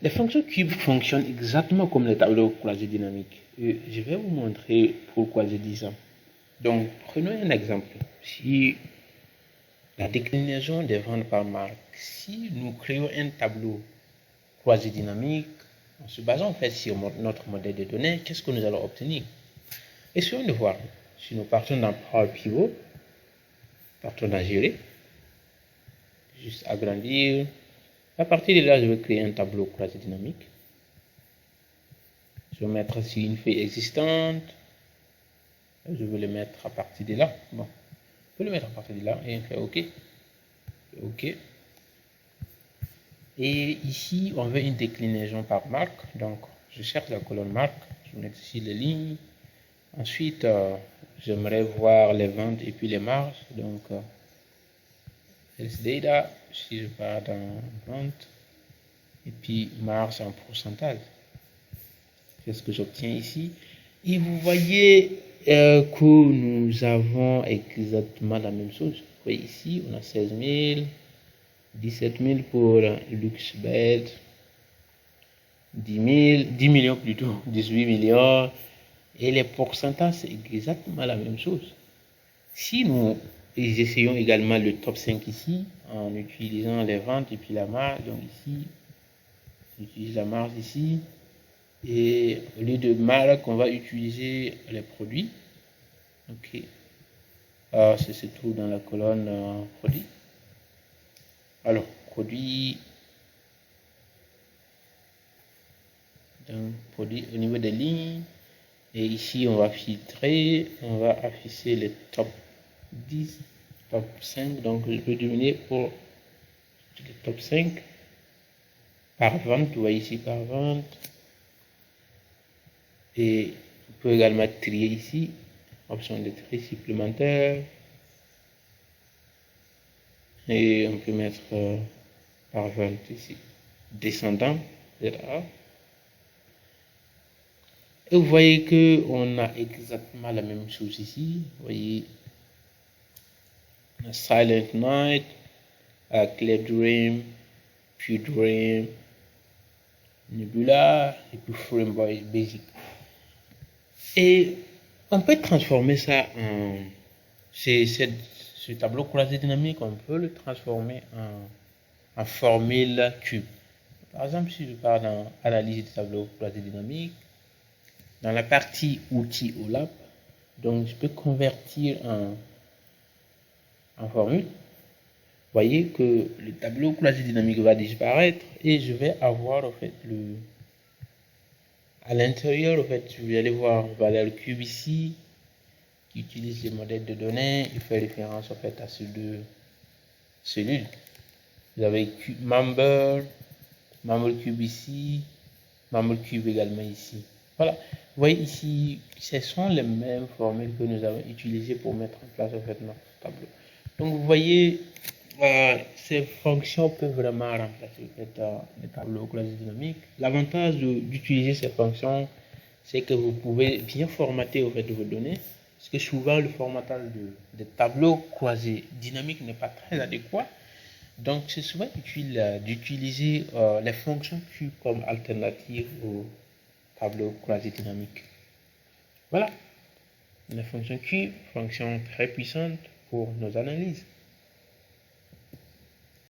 Les fonctions cubes fonctionnent exactement comme les tableaux croisés dynamiques. Je vais vous montrer pourquoi je dis ça. Donc, prenons un exemple. Si la déclinaison des ventes par marque, si nous créons un tableau croisé dynamique, en se basant en fait sur notre modèle de données, qu'est-ce que nous allons obtenir? Essayons de voir. Si nous partons dans Power Pivot, partons dans Gérer, juste agrandir. À partir de là, je vais créer un tableau croisé dynamique. Je vais mettre sur une feuille existante. Je vais le mettre à partir de là. Bon, je peux le mettre à partir de là et on fait OK. OK. Et ici, on veut une déclinaison par marque. Donc, je cherche la colonne marque. Je mets ici les lignes. Ensuite, j'aimerais voir les ventes et puis les marges. Donc, Sales Data, si je pars dans vente, et puis marge en pourcentage. C'est ce que j'obtiens ici. Et vous voyez que nous avons exactement la même chose. Vous voyez ici, on a 16 000, 17 000 pour LuxBet, 10 millions plutôt, 18 millions. Et les pourcentages, c'est exactement la même chose. Si nous essayons également le top 5 ici, en utilisant les ventes et puis la marge, donc ici, j'utilise la marge ici. Et au lieu de marque, on va utiliser les produits. Ok. C'est se trouve dans la colonne produits. Alors, produits. Donc, produits au niveau des lignes. Et ici, on va filtrer. On va afficher les top 10, top 5. Donc, je peux deviner pour le top 5. Par vente, vous voyez ici par vente. Et on peut également trier ici. Option de tri supplémentaire. Et on peut mettre par vente ici. Descendant, ZA. Et vous voyez que on a exactement la même chose ici. Vous voyez, on a Silent Night, Clear Dream, Pure Dream, Nebula et puis Frameboy Basic. Et on peut transformer ça en ce tableau croisé dynamique, on peut le transformer en formule cube. Par exemple, si je pars dans analyse du tableau croisé dynamique, dans la partie outils OLAP, donc je peux convertir en formule. Vous voyez que le tableau croisé dynamique va disparaître et je vais avoir en fait à l'intérieur, en fait, vous allez voir valeur cube ici qui utilise les modèles de données. Il fait référence en fait à ces deux cellules. Vous avez member cube ici, member cube également ici. Voilà. Vous voyez ici, ce sont les mêmes formules que nous avons utilisées pour mettre en place en fait notre tableau. Donc vous voyez, ces fonctions peuvent vraiment remplacer en fait, les tableaux croisés dynamiques. L'avantage d'utiliser ces fonctions, c'est que vous pouvez bien formater en fait, vos données. Parce que souvent le formatage des tableaux croisés dynamiques n'est pas très adéquat. Donc c'est souvent utile d'utiliser les fonctions Q comme alternative au tableau croisé dynamique. Voilà. La fonction Q, fonction très puissante pour nos analyses.